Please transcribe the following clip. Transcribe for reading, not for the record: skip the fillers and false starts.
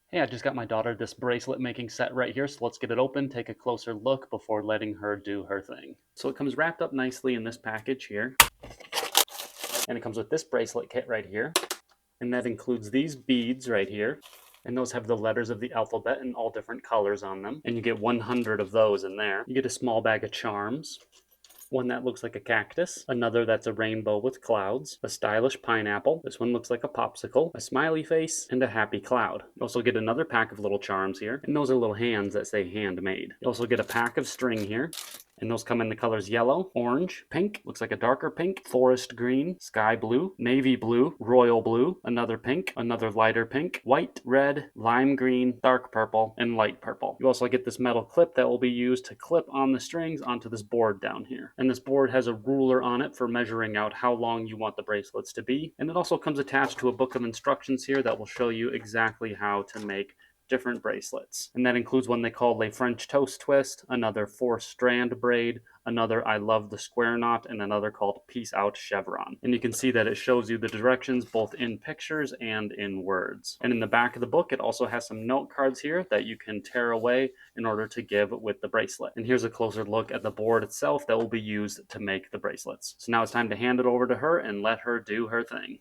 Hey, I just got my daughter this bracelet making set right here, so let's get it open, take a closer look before letting her do her thing. So it comes wrapped up nicely in this package here, and it comes with this bracelet kit right here, and that includes these beads right here, and those have the letters of the alphabet in all different colors on them, and you get 100 of those in there. You get a small bag of charms, one that looks like a cactus, another that's a rainbow with clouds, a stylish pineapple, this one looks like a popsicle, a smiley face, and a happy cloud. You also get another pack of little charms here, and those are little hands that say handmade. You also get a pack of string here, and those come in the colors yellow, orange, pink, looks like a darker pink, forest green, sky blue, navy blue, royal blue, another pink, another lighter pink, white, red, lime green, dark purple, and light purple. You also get this metal clip that will be used to clip on the strings onto this board down here. And this board has a ruler on it for measuring out how long you want the bracelets to be. And it also comes attached to a book of instructions here that will show you exactly how to make different bracelets. And that includes one they call a French toast twist, another 4-strand braid, another I love the square knot, and another called peace out chevron. And you can see that it shows you the directions both in pictures and in words. And in the back of the book, it also has some note cards here that you can tear away in order to give with the bracelet. And here's a closer look at the board itself that will be used to make the bracelets. So now it's time to hand it over to her and let her do her thing.